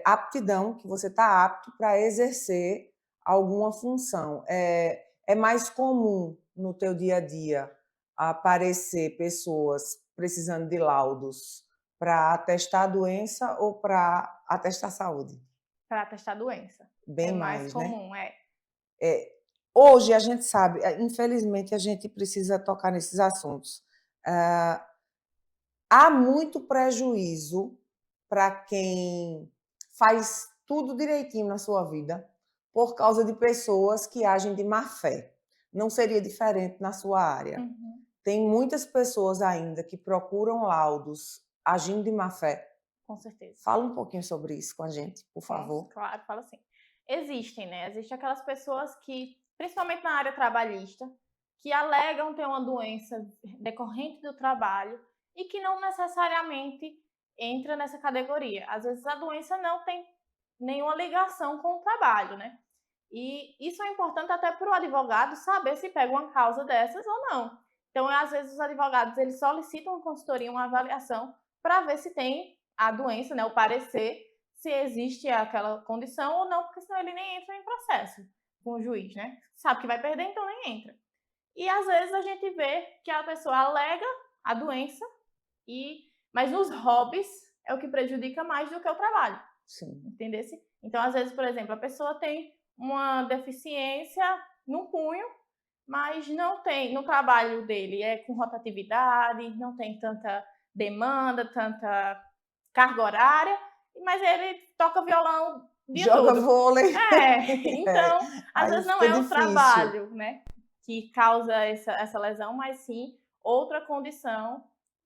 Speaker 1: aptidão, que você está apto para exercer alguma função. É mais comum no teu dia a dia aparecer pessoas precisando de laudos para atestar a doença ou para atestar a saúde?
Speaker 2: Para atestar a doença.
Speaker 1: Bem
Speaker 2: mais
Speaker 1: né?
Speaker 2: comum,
Speaker 1: Hoje a gente sabe, infelizmente a gente precisa tocar nesses assuntos. Há muito prejuízo para quem faz tudo direitinho na sua vida por causa de pessoas que agem de má fé. Não seria diferente na sua área.
Speaker 2: Uhum.
Speaker 1: Tem muitas pessoas ainda que procuram laudos agindo de má fé.
Speaker 2: Com certeza.
Speaker 1: Fala um pouquinho sobre isso com a gente, por favor.
Speaker 2: Claro, fala assim. Existem, né? Existem aquelas pessoas que, principalmente na área trabalhista, que alegam ter uma doença decorrente do trabalho e que não necessariamente entra nessa categoria. Às vezes a doença não tem nenhuma ligação com o trabalho, né? E isso é importante até para o advogado saber se pega uma causa dessas ou não. Então, às vezes, os advogados eles solicitam uma consultoria, uma avaliação, para ver se tem a doença, né, o parecer, se existe aquela condição ou não, porque senão ele nem entra em processo com o juiz, né? Sabe que vai perder, então nem entra. E, às vezes, a gente vê que a pessoa alega a doença, mas nos hobbies é o que prejudica mais do que o trabalho.
Speaker 1: Sim.
Speaker 2: Entendesse? Então, às vezes, por exemplo, a pessoa tem uma deficiência no punho, mas não tem, no trabalho dele é com rotatividade, não tem tanta demanda, tanta carga horária, mas ele toca violão o dia
Speaker 1: Joga
Speaker 2: todo.
Speaker 1: vôlei.
Speaker 2: Então, às
Speaker 1: Aí
Speaker 2: vezes não
Speaker 1: fica
Speaker 2: é o
Speaker 1: difícil.
Speaker 2: trabalho, né, que causa essa lesão, mas sim outra condição.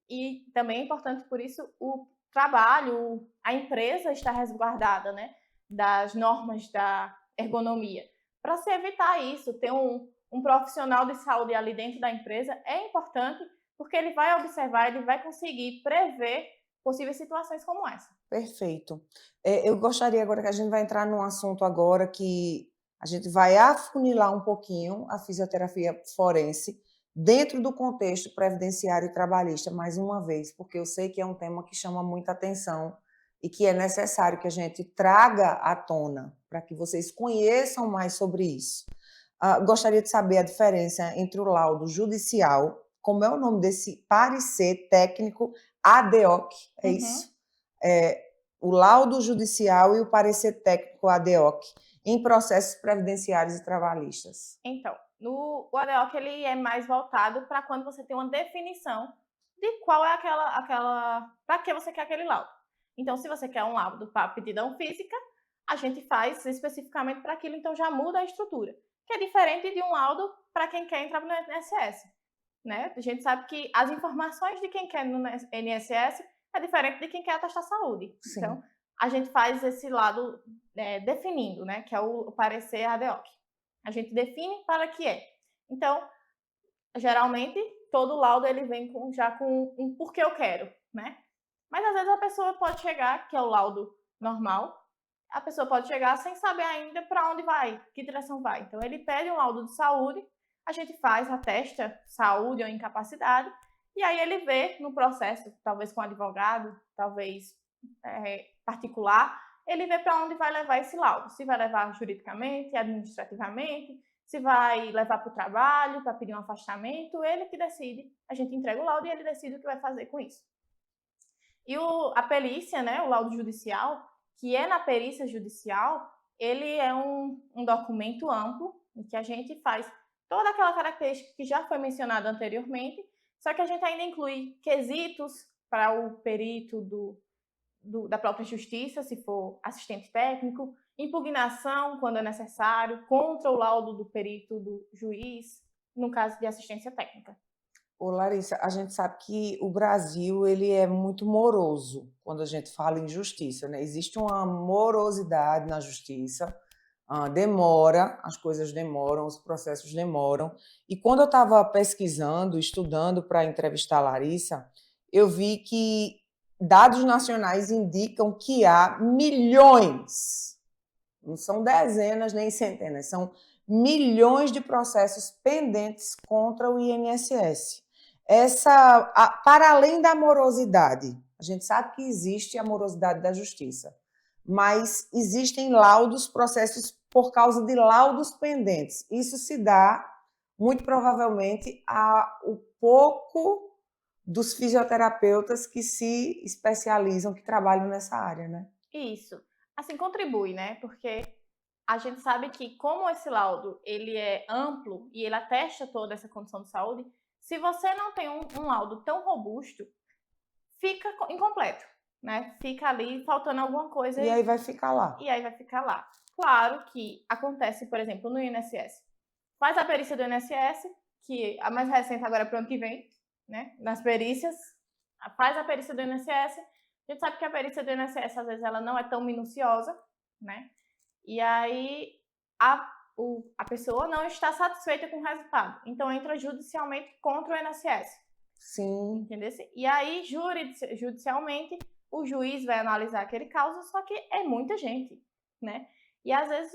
Speaker 2: E também é importante, por isso, o trabalho, a empresa está resguardada, né, das normas da ergonomia. Para se evitar isso, ter um profissional de saúde ali dentro da empresa é importante, porque ele vai observar, ele vai conseguir prever possíveis situações como essa.
Speaker 1: Perfeito. Eu gostaria agora que a gente vai entrar num assunto agora que a gente vai afunilar um pouquinho a fisioterapia forense dentro do contexto previdenciário e trabalhista, mais uma vez, porque eu sei que é um tema que chama muita atenção e que é necessário que a gente traga à tona para que vocês conheçam mais sobre isso. Gostaria de saber a diferença entre o laudo judicial, como é o nome desse parecer técnico, ADOC, é isso? O laudo judicial e o parecer técnico ADOC em processos previdenciários e trabalhistas.
Speaker 2: Então, o ADOC ele é mais voltado para quando você tem uma definição de qual é para que você quer aquele laudo. Então, se você quer um laudo para aptidão física, a gente faz especificamente para aquilo, então já muda a estrutura, que é diferente de um laudo para quem quer entrar no INSS, né? A gente sabe que as informações de quem quer no INSS é diferente de quem quer atestar saúde.
Speaker 1: Sim.
Speaker 2: Então, a gente faz esse lado definindo, né? Que é o parecer ADOC. A gente define para que é. Então, geralmente, todo laudo ele vem já com um porquê eu quero, né? Mas, às vezes, a pessoa pode chegar, que é o laudo normal, a pessoa pode chegar sem saber ainda para onde vai, que direção vai. Então, ele pede um laudo de saúde, a gente faz, atesta saúde ou incapacidade, e aí ele vê no processo, talvez com advogado, talvez particular, ele vê para onde vai levar esse laudo. Se vai levar juridicamente, administrativamente, se vai levar para o trabalho, para pedir um afastamento, ele que decide. A gente entrega o laudo e ele decide o que vai fazer com isso. E a perícia, né, o laudo judicial, que é na perícia judicial, ele é um documento amplo em que a gente faz toda aquela característica que já foi mencionada anteriormente, só que a gente ainda inclui quesitos para o perito da própria justiça, se for assistente técnico, impugnação, quando é necessário, contra o laudo do perito do juiz, no caso de assistência técnica.
Speaker 1: Ô Larissa, a gente sabe que o Brasil ele é muito moroso quando a gente fala em justiça, né? Existe uma morosidade na justiça, demora, as coisas demoram, os processos demoram. E quando eu estava pesquisando, estudando para entrevistar a Larissa, eu vi que dados nacionais indicam que há milhões, não são dezenas nem centenas, são milhões de processos pendentes contra o INSS. Para além da morosidade, a gente sabe que existe a morosidade da justiça, mas existem laudos, processos por causa de laudos pendentes. Isso se dá, muito provavelmente, ao pouco dos fisioterapeutas que se especializam, que trabalham nessa área, né?
Speaker 2: Isso. Assim, contribui, né? Porque a gente sabe que, como esse laudo ele é amplo e ele atesta toda essa condição de saúde, se você não tem um laudo tão robusto, fica incompleto, né? Fica ali faltando alguma coisa.
Speaker 1: E aí vai ficar lá.
Speaker 2: E aí vai ficar lá. Claro que acontece, por exemplo, no INSS. Faz a perícia do INSS, que a mais recente agora é para o ano que vem, né? Nas perícias, faz a perícia do INSS. A gente sabe que a perícia do INSS, às vezes, ela não é tão minuciosa, né? E aí a pessoa não está satisfeita com o resultado. Então, entra judicialmente contra o INSS.
Speaker 1: Sim.
Speaker 2: Entendeu? E aí, judicialmente, o juiz vai analisar aquele caso, só que é muita gente, né? E, às vezes,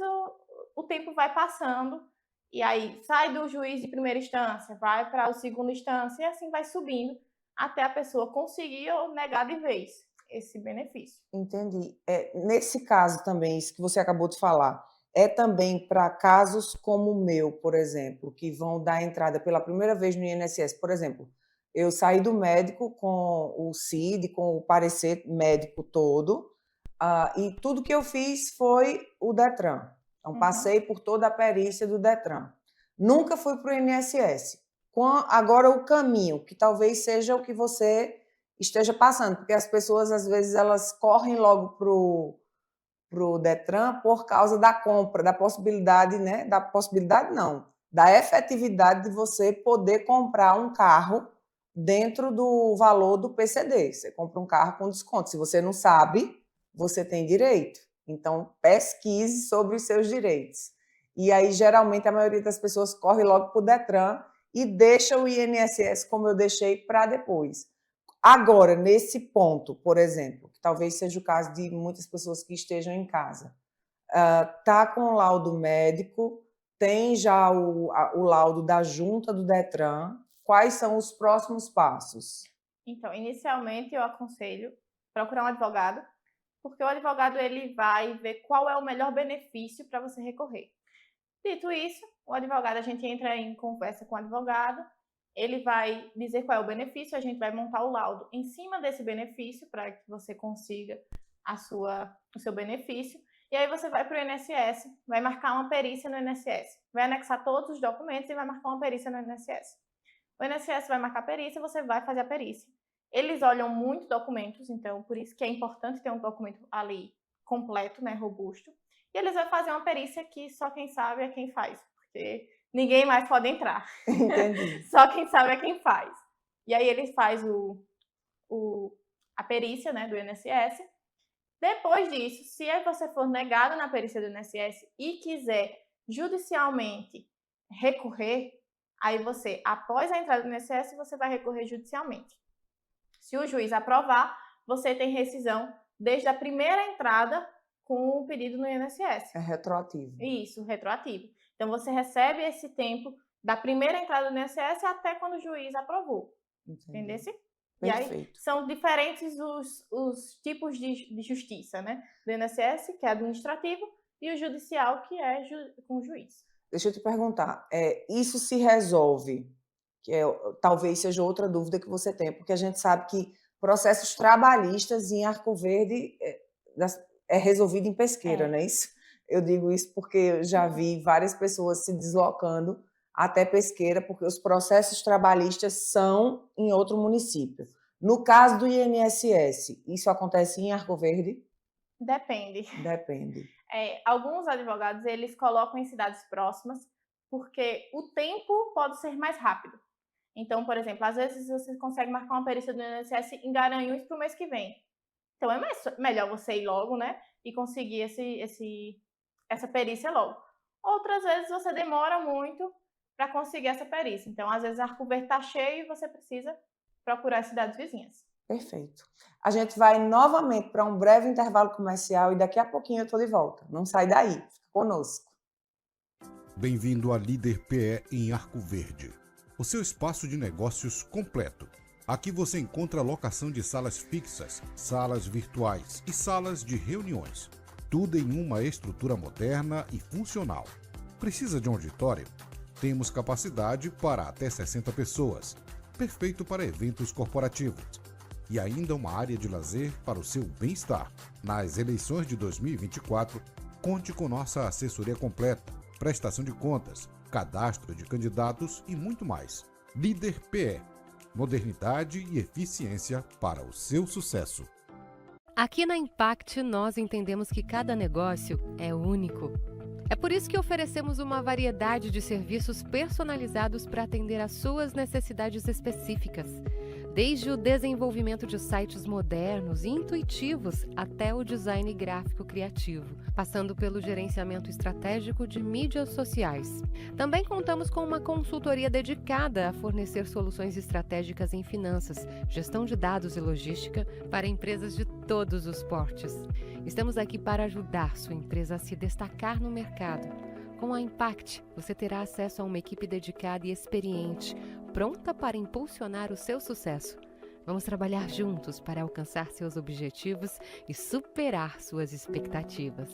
Speaker 2: o tempo vai passando, e aí sai do juiz de primeira instância, vai para a segunda instância, e assim vai subindo, até a pessoa conseguir ou negar de vez esse benefício.
Speaker 1: Entendi. Nesse caso também, isso que você acabou de falar, é também para casos como o meu, por exemplo, que vão dar entrada pela primeira vez no INSS. Por exemplo, Eu saí do médico com o CID, com o parecer médico todo, e tudo que eu fiz foi o Detran. Então, passei por toda a perícia do Detran. Nunca fui para o INSS. Agora, o caminho, que talvez seja o que você esteja passando, porque as pessoas, às vezes, elas correm logo para o Detran por causa da compra, da possibilidade, né? Da possibilidade, não, da efetividade de você poder comprar um carro dentro do valor do PCD. Você compra um carro com desconto. Se você não sabe, você tem direito. Então, pesquise sobre os seus direitos. E aí, geralmente, a maioria das pessoas corre logo para o Detran e deixa o INSS, como eu deixei, para depois. Agora, nesse ponto, por exemplo, que talvez seja o caso de muitas pessoas que estejam em casa, está com o laudo médico, tem já o laudo da junta do Detran. Quais são os próximos passos?
Speaker 2: Então, inicialmente eu aconselho procurar um advogado, porque o advogado ele vai ver qual é o melhor benefício para você recorrer. Dito isso, o advogado, a gente entra em conversa com o advogado, ele vai dizer qual é o benefício, a gente vai montar o laudo em cima desse benefício para que você consiga o seu benefício. E aí você vai para o INSS, vai marcar uma perícia no INSS, vai anexar todos os documentos e vai marcar uma perícia no INSS. O INSS vai marcar a perícia, você vai fazer a perícia. Eles olham muitos documentos, então por isso que é importante ter um documento ali completo, né, robusto. E eles vão fazer uma perícia que só quem sabe é quem faz, porque ninguém mais pode entrar.
Speaker 1: Entendi.
Speaker 2: Só quem sabe é quem faz. E aí ele faz a perícia, né, do INSS. Depois disso, se você for negado na perícia do INSS e quiser judicialmente recorrer, aí você, após a entrada do INSS, você vai recorrer judicialmente. Se o juiz aprovar, você tem rescisão desde a primeira entrada com o pedido no INSS.
Speaker 1: É retroativo.
Speaker 2: Isso, retroativo. Então, você recebe esse tempo da primeira entrada no INSS até quando o juiz aprovou. Entendeu? E aí, são diferentes os tipos de justiça, né? Do INSS, que é administrativo, e o judicial, que é com o juiz.
Speaker 1: Deixa eu te perguntar, isso se resolve, talvez seja outra dúvida que você tem, porque a gente sabe que processos trabalhistas em Arco Verde é resolvido em Pesqueira, não é isso? Eu digo isso porque eu já vi várias pessoas se deslocando até Pesqueira, porque os processos trabalhistas são em outro município. No caso do INSS, isso acontece em Arco Verde?
Speaker 2: Depende.
Speaker 1: Depende.
Speaker 2: Alguns advogados, eles colocam em cidades próximas, porque o tempo pode ser mais rápido. Então, por exemplo, às vezes você consegue marcar uma perícia do INSS em Garanhuns para o mês que vem. Então, é melhor você ir logo, né? E conseguir essa perícia logo. Outras vezes você demora muito para conseguir essa perícia. Então, às vezes, Arco Verde está cheio e você precisa procurar as cidades vizinhas.
Speaker 1: Perfeito. A gente vai novamente para um breve intervalo comercial e daqui a pouquinho eu estou de volta. Não sai daí, fica conosco.
Speaker 3: Bem-vindo à Líder PE em Arco Verde, o seu espaço de negócios completo. Aqui você encontra locação de salas fixas, salas virtuais e salas de reuniões. Tudo em uma estrutura moderna e funcional. Precisa de um auditório? Temos capacidade para até 60 pessoas. Perfeito para eventos corporativos. E ainda uma área de lazer para o seu bem-estar. Nas eleições de 2024, conte com nossa assessoria completa, prestação de contas, cadastro de candidatos e muito mais. Líder PE. Modernidade e eficiência para o seu sucesso.
Speaker 4: Aqui na Impact, nós entendemos que cada negócio é único. É por isso que oferecemos uma variedade de serviços personalizados para atender às suas necessidades específicas. Desde o desenvolvimento de sites modernos e intuitivos até o design gráfico criativo, passando pelo gerenciamento estratégico de mídias sociais. Também contamos com uma consultoria dedicada a fornecer soluções estratégicas em finanças, gestão de dados e logística para empresas de todos os portes. Estamos aqui para ajudar sua empresa a se destacar no mercado. Com a Impact, você terá acesso a uma equipe dedicada e experiente, pronta para impulsionar o seu sucesso. Vamos trabalhar juntos para alcançar seus objetivos e superar suas expectativas.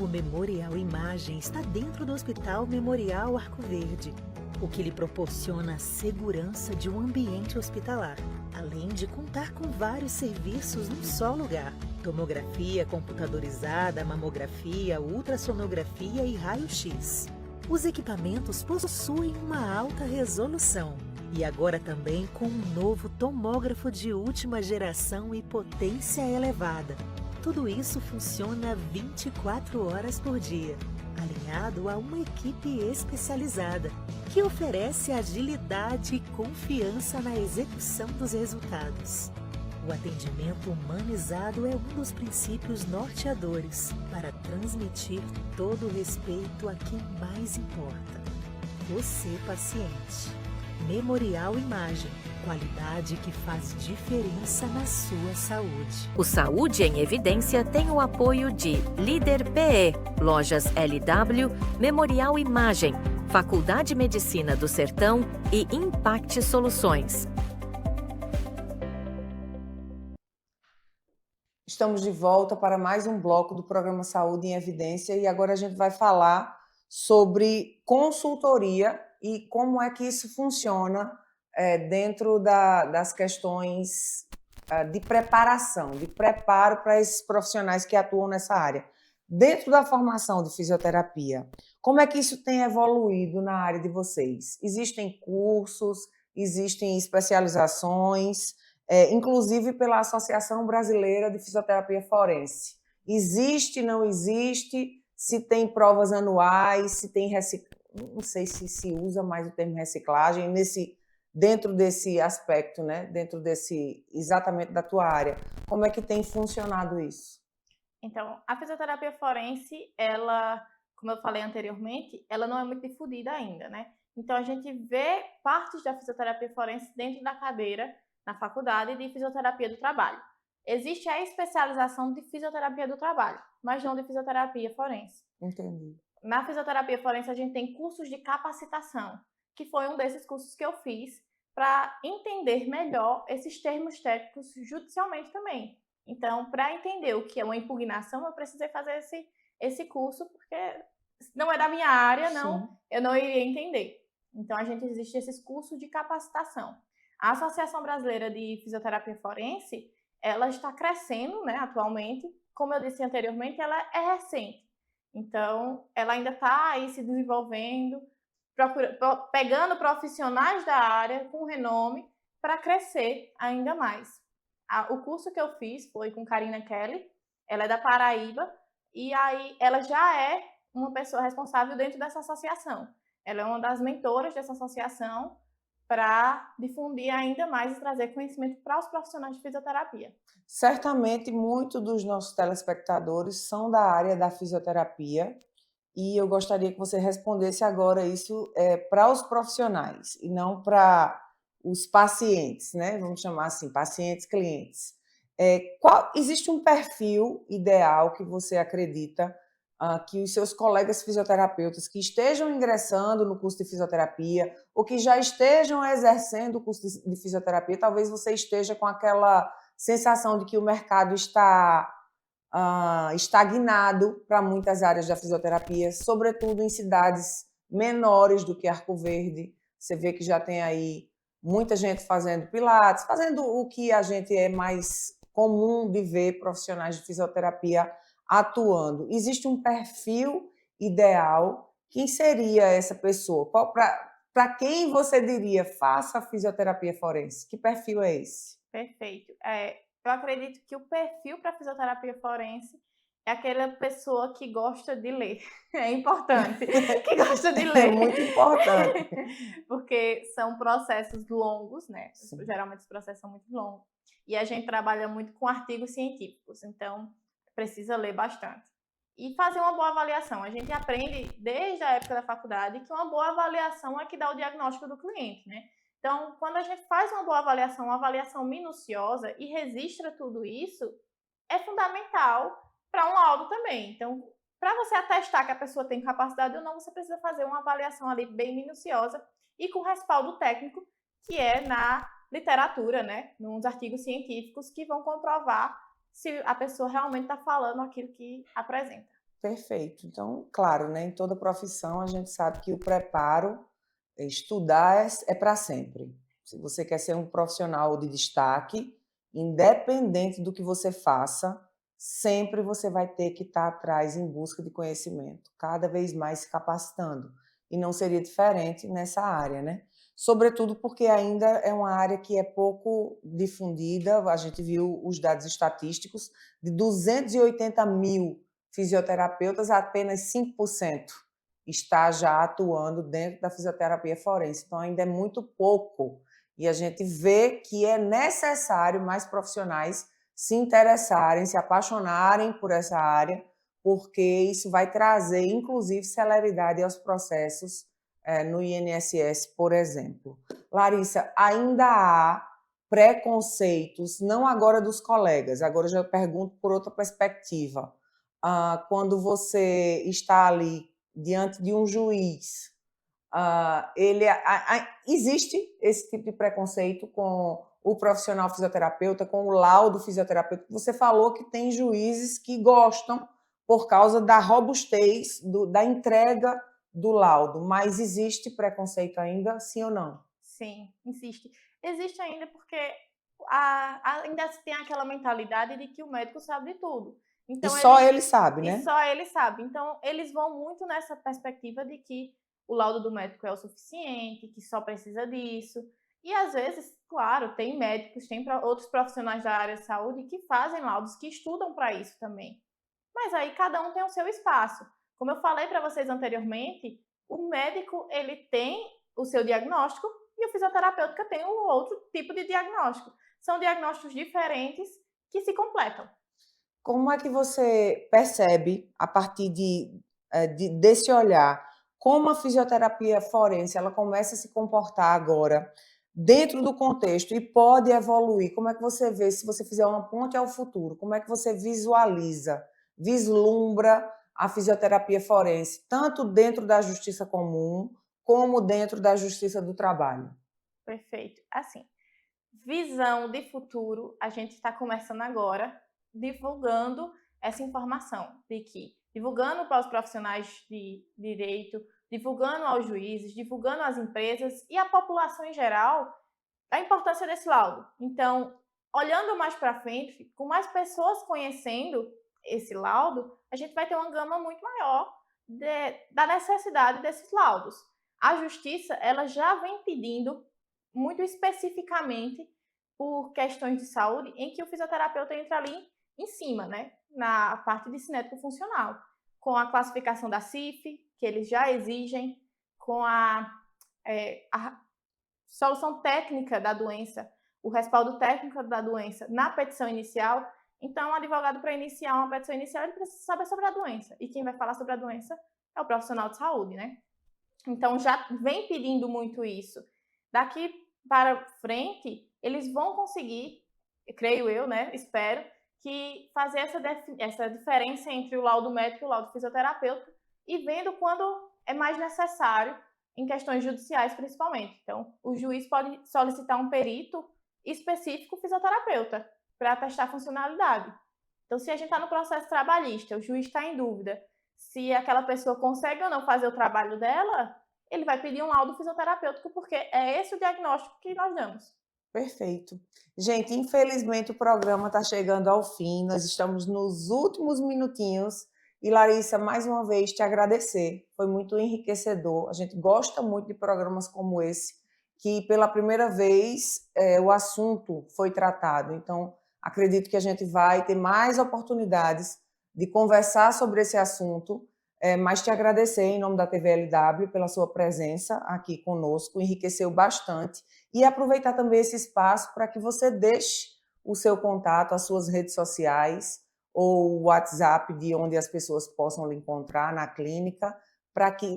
Speaker 5: O Memorial Imagem está dentro do Hospital Memorial Arco Verde, o que lhe proporciona a segurança de um ambiente hospitalar, além de contar com vários serviços num só lugar: tomografia computadorizada, mamografia, ultrassonografia e raio-x. Os equipamentos possuem uma alta resolução e agora também com um novo tomógrafo de última geração e potência elevada. Tudo isso funciona 24 horas por dia, alinhado a uma equipe especializada, que oferece agilidade e confiança na execução dos resultados. O atendimento humanizado é um dos princípios norteadores para transmitir todo o respeito a quem mais importa: você, paciente. Memorial Imagem, qualidade que faz diferença na sua saúde.
Speaker 6: O Saúde em Evidência tem o apoio de Líder PE, Lojas LW, Memorial Imagem, Faculdade de Medicina do Sertão e Impact Soluções.
Speaker 1: Estamos de volta para mais um bloco do programa Saúde em Evidência e agora a gente vai falar sobre consultoria e como é que isso funciona dentro das questões de preparação, de preparo para esses profissionais que atuam nessa área. Dentro da formação de fisioterapia, como é que isso tem evoluído na área de vocês? Existem cursos, existem especializações, inclusive pela Associação Brasileira de Fisioterapia Forense. Existe, não existe? Se tem provas anuais, se tem não sei se usa mais o termo reciclagem dentro desse aspecto, né? Dentro exatamente da tua área. Como é que tem funcionado isso?
Speaker 2: Então, a fisioterapia forense, ela, como eu falei anteriormente, ela não é muito difundida ainda, né? Então, a gente vê partes da fisioterapia forense dentro da cadeira na faculdade de fisioterapia do trabalho. Existe a especialização de fisioterapia do trabalho, mas não de fisioterapia forense.
Speaker 1: Entendi.
Speaker 2: Na fisioterapia forense, a gente tem cursos de capacitação, que foi um desses cursos que eu fiz para entender melhor esses termos técnicos judicialmente também. Então, para entender o que é uma impugnação, eu precisei fazer esse curso, porque não é da minha área, eu não iria entender. Então, existe esses cursos de capacitação. A Associação Brasileira de Fisioterapia Forense, ela está crescendo, né, atualmente. Como eu disse anteriormente, ela é recente. Então, ela ainda está aí se desenvolvendo, pegando profissionais da área com renome para crescer ainda mais. O curso que eu fiz foi com Karina Kelly, ela é da Paraíba, e aí ela já é uma pessoa responsável dentro dessa associação. Ela é uma das mentoras dessa associação para difundir ainda mais e trazer conhecimento para os profissionais de fisioterapia.
Speaker 1: Certamente, muitos dos nossos telespectadores são da área da fisioterapia e eu gostaria que você respondesse agora isso para os profissionais e não para os pacientes, né? Vamos chamar assim, pacientes, clientes. Existe um perfil ideal que você acredita que os seus colegas fisioterapeutas que estejam ingressando no curso de fisioterapia ou que já estejam exercendo o curso de fisioterapia, talvez você esteja com aquela sensação de que o mercado está estagnado para muitas áreas da fisioterapia, sobretudo em cidades menores do que Arco Verde. Você vê que já tem aí muita gente fazendo pilates, fazendo o que a gente é mais comum de ver profissionais de fisioterapia atuando. Existe um perfil ideal? Quem seria essa pessoa? Para quem você diria, faça fisioterapia forense? Que perfil é esse?
Speaker 2: Perfeito. Eu acredito que o perfil para fisioterapia forense é aquela pessoa que gosta de ler. É importante. Que gosta de ler.
Speaker 1: É muito importante.
Speaker 2: Porque são processos longos, né?
Speaker 1: Sim.
Speaker 2: Geralmente os processos são muito longos. E a gente trabalha muito com artigos científicos. Então, precisa ler bastante. E fazer uma boa avaliação. A gente aprende, desde a época da faculdade, que uma boa avaliação é que dá o diagnóstico do cliente, né? Então, quando a gente faz uma boa avaliação, uma avaliação minuciosa e registra tudo isso, é fundamental para um laudo também. Então, para você atestar que a pessoa tem capacidade ou não, você precisa fazer uma avaliação ali bem minuciosa e com respaldo técnico, que é na literatura, né? Nos artigos científicos que vão comprovar se a pessoa realmente está falando aquilo que apresenta.
Speaker 1: Perfeito. Então, claro, né, em toda profissão a gente sabe que o preparo, estudar é para sempre. Se você quer ser um profissional de destaque, independente do que você faça, sempre você vai ter que estar atrás em busca de conhecimento, cada vez mais se capacitando. E não seria diferente nessa área, né? Sobretudo porque ainda é uma área que é pouco difundida. A gente viu os dados estatísticos, de 280 mil fisioterapeutas, apenas 5% está já atuando dentro da fisioterapia forense. Então, ainda é muito pouco. E a gente vê que é necessário mais profissionais se interessarem, se apaixonarem por essa área, porque isso vai trazer, inclusive, celeridade aos processos no INSS, por exemplo. Larissa, ainda há preconceitos, não agora dos colegas, agora eu já pergunto por outra perspectiva. Quando você está ali diante de um juiz, existe esse tipo de preconceito com o profissional fisioterapeuta, com o laudo fisioterapeuta. Você falou que tem juízes que gostam por causa da robustez da entrega do laudo, mas existe preconceito ainda, sim ou não?
Speaker 2: Sim, existe. Existe ainda porque ainda se tem aquela mentalidade de que o médico sabe de tudo.
Speaker 1: Então, só ele sabe,
Speaker 2: né? E só ele sabe. Então, eles vão muito nessa perspectiva de que o laudo do médico é o suficiente, que só precisa disso. E, às vezes, claro, tem médicos, tem outros profissionais da área de saúde que fazem laudos, que estudam para isso também. Mas aí cada um tem o seu espaço. Como eu falei para vocês anteriormente, o médico ele tem o seu diagnóstico e o fisioterapeuta tem um outro tipo de diagnóstico. São diagnósticos diferentes que se completam.
Speaker 1: Como é que você percebe, a partir desse olhar, como a fisioterapia forense ela começa a se comportar agora dentro do contexto e pode evoluir? Como é que você vê, se você fizer uma ponte ao futuro, como é que você visualiza, vislumbra a fisioterapia forense, tanto dentro da justiça comum, como dentro da justiça do trabalho?
Speaker 2: Perfeito. Assim, visão de futuro, a gente está começando agora, divulgando essa informação, divulgando para os profissionais de direito, divulgando aos juízes, divulgando às empresas e à população em geral a importância desse laudo. Então, olhando mais para frente, com mais pessoas conhecendo esse laudo, a gente vai ter uma gama muito maior da necessidade desses laudos. A justiça, ela já vem pedindo muito especificamente por questões de saúde, em que o fisioterapeuta entra ali em cima, né? Na parte de cinético funcional, com a classificação da CIF, que eles já exigem, com a solução técnica da doença, o respaldo técnico da doença na petição inicial. Então, o advogado, para iniciar uma petição inicial, ele precisa saber sobre a doença. E quem vai falar sobre a doença é o profissional de saúde, né? Então, já vem pedindo muito isso. Daqui para frente, eles vão conseguir, creio eu, né? Espero, que fazer essa diferença entre o laudo médico e o laudo fisioterapeuta e vendo quando é mais necessário em questões judiciais, principalmente. Então, o juiz pode solicitar um perito específico fisioterapeuta para testar a funcionalidade. Então, se a gente está no processo trabalhista, o juiz está em dúvida se aquela pessoa consegue ou não fazer o trabalho dela, ele vai pedir um laudo fisioterapêutico, porque é esse o diagnóstico que nós damos.
Speaker 1: Perfeito. Gente, infelizmente o programa está chegando ao fim, nós estamos nos últimos minutinhos. E, Larissa, mais uma vez te agradecer, foi muito enriquecedor. A gente gosta muito de programas como esse, que pela primeira vez o assunto foi tratado. Então, acredito que a gente vai ter mais oportunidades de conversar sobre esse assunto, mas te agradecer em nome da TVLW pela sua presença aqui conosco, enriqueceu bastante. E aproveitar também esse espaço para que você deixe o seu contato, as suas redes sociais, ou o WhatsApp de onde as pessoas possam lhe encontrar na clínica,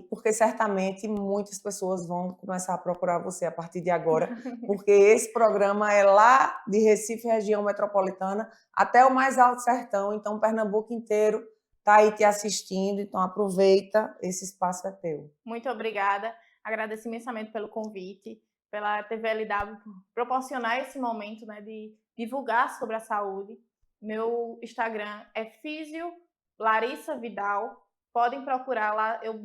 Speaker 1: porque certamente muitas pessoas vão começar a procurar você a partir de agora, porque esse programa é lá de Recife, região metropolitana, até o mais alto sertão, então Pernambuco inteiro está aí te assistindo, então aproveita, esse espaço é teu.
Speaker 2: Muito obrigada, agradeço imensamente pelo convite, pela TVLW por proporcionar esse momento, né, de divulgar sobre a saúde. Meu Instagram é Larissa Vidal. Podem procurar lá, eu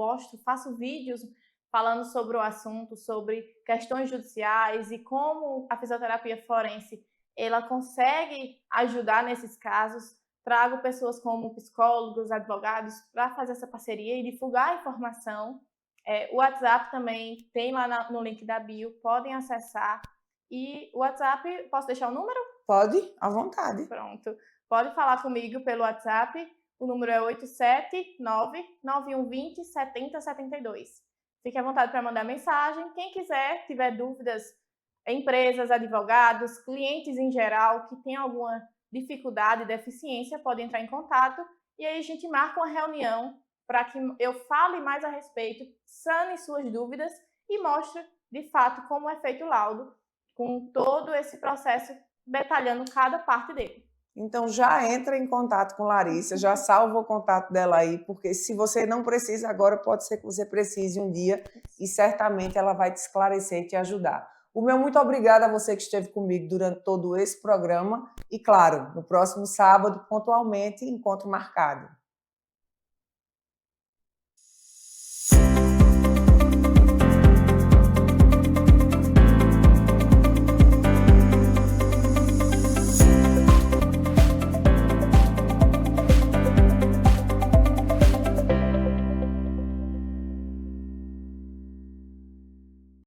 Speaker 2: faço vídeos falando sobre o assunto, sobre questões judiciais e como a fisioterapia forense ela consegue ajudar nesses casos. Trago pessoas como psicólogos, advogados, para fazer essa parceria e divulgar a informação. O WhatsApp também tem lá no link da bio, podem acessar. E o WhatsApp, posso deixar o número?
Speaker 1: Pode, à vontade.
Speaker 2: Pronto. Pode falar comigo pelo WhatsApp. O número é 879-9120-7072. Fique à vontade para mandar mensagem. Quem quiser, tiver dúvidas, empresas, advogados, clientes em geral, que tem alguma dificuldade, deficiência, podem entrar em contato. E aí a gente marca uma reunião para que eu fale mais a respeito, sane suas dúvidas e mostre, de fato, como é feito o laudo, com todo esse processo, detalhando cada parte dele.
Speaker 1: Então já entra em contato com Larissa, já salva o contato dela aí, porque se você não precisa agora, pode ser que você precise um dia e certamente ela vai te esclarecer e te ajudar. O meu muito obrigada a você que esteve comigo durante todo esse programa e, claro, no próximo sábado, pontualmente, encontro marcado.